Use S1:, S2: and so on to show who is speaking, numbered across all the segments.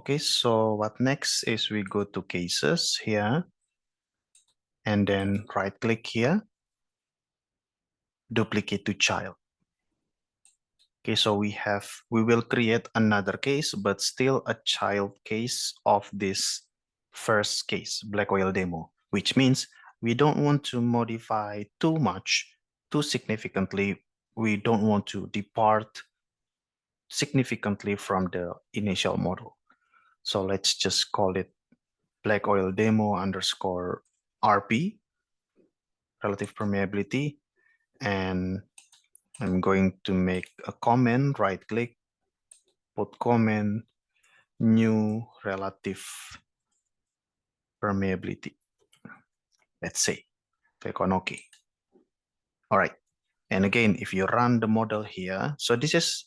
S1: Okay, so what next is we go to cases here and then right click here, duplicate to child. Okay, so we will create another case, but still a child case of this first case, black oil demo, which means we don't want to modify too much, too significantly. We don't want to depart significantly from the initial model. So let's just call it black oil demo underscore RP, relative permeability, and I'm going to make a comment, right click, put comment, new relative permeability. Let's say, click on OK. All right. And again, if you run the model here, so this is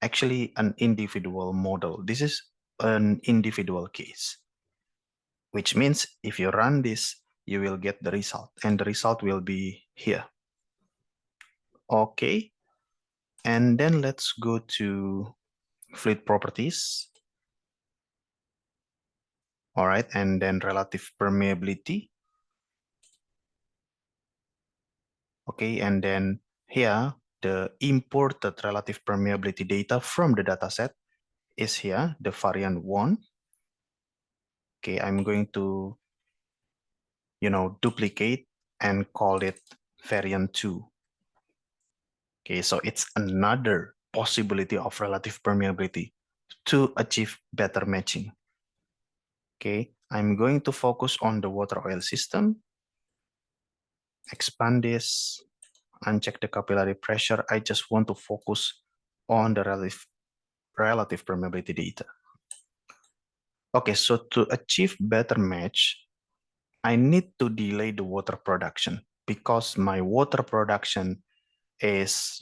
S1: actually an individual model. This is an individual case, which means if you run this, you will get the result, and the result will be here. Okay. And then let's go to fluid properties. All right. And then relative permeability. Okay. And then here, the imported relative permeability data from the dataset is here, the variant 1. Okay. I'm going to, duplicate and call it variant 2. Okay. So it's another possibility of relative permeability to achieve better matching. Okay, I'm going to focus on the water oil system. Expand this, uncheck the capillary pressure. I just want to focus on the relative permeability data. Okay, so to achieve better match, I need to delay the water production because my water production is,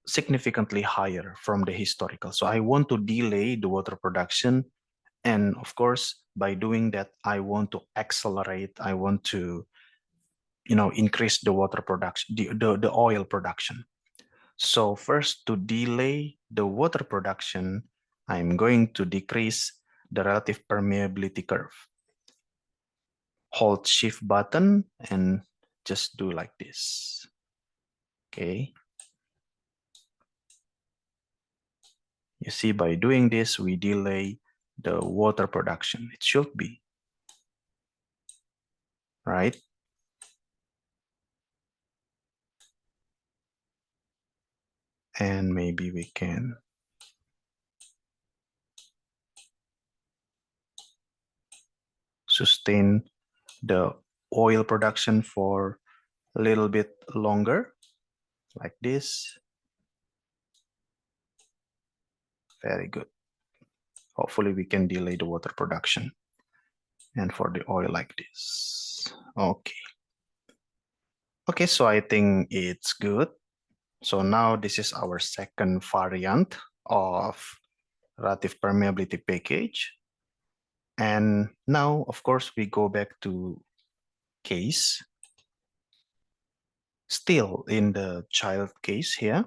S1: significantly higher from the historical. So I want to delay the water production. And of course, by doing that, I want to accelerate, I want to, increase the water production, the oil production. So first, to delay the water production, I'm going to decrease the relative permeability curve. Hold shift button and just do like this. Okay. You see, by doing this, we delay the water production. It should be, right? And maybe we can sustain the oil production for a little bit longer, like this. Very good. Hopefully we can delay the water production. And for the oil like this. Okay. Okay, so I think it's good. So now this is our second variant of relative permeability package. And now, of course, we go back to case. Still in the child case here.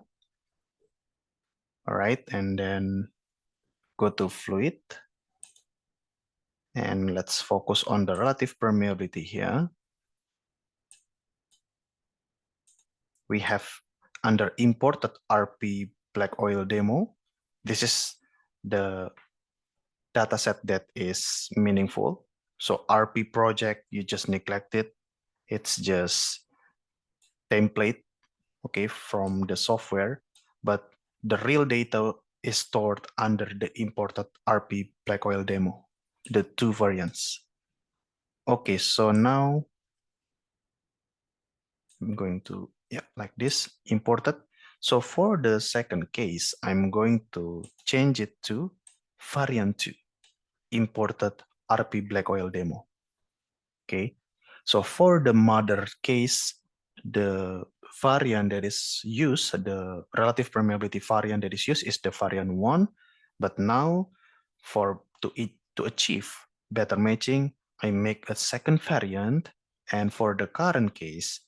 S1: All right, and then go to fluid. And let's focus on the relative permeability here. We have under imported RP black oil demo. This is the dataset that is meaningful. So RP project, you just neglect it. It's just template, okay, from the software, but the real data is stored under the imported RP black oil demo, the two variants. Okay, so now I'm going to, like this, imported. So for the second case, I'm going to change it to variant 2, imported RP black oil demo. Okay, so for the mother case, the variant that is used, the relative permeability variant that is used is the variant 1. But now to achieve better matching, I make a second variant. And for the current case,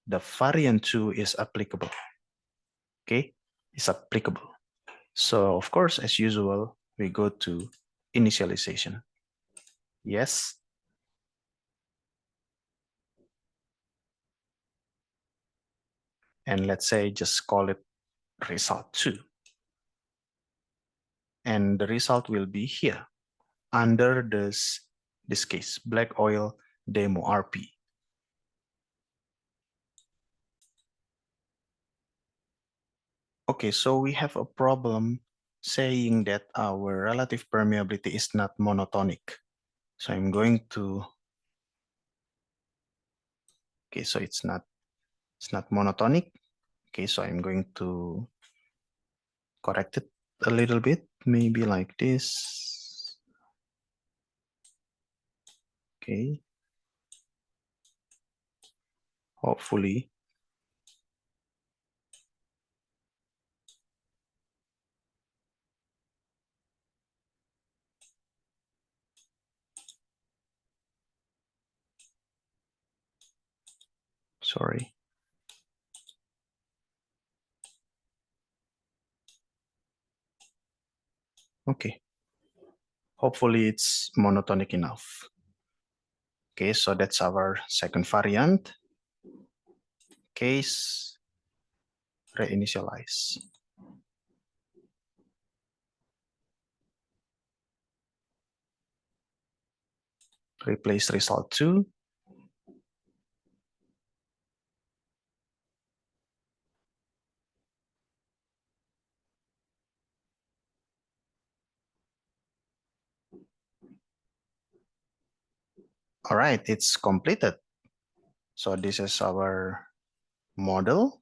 S1: the variant 2 is applicable. Okay, it's applicable. So of course, as usual, we go to initialization. Yes. And let's say just call it result2. And the result will be here under this case, black oil demo RP. Okay, so we have a problem saying that our relative permeability is not monotonic. So I'm going to, okay, so it's not monotonic. Okay, so I'm going to correct it a little bit, maybe like this. Okay. Hopefully. Sorry. Okay. Hopefully it's monotonic enough. Okay, so that's our second variant. Case reinitialize. Replace result2. All right, it's completed. So this is our model.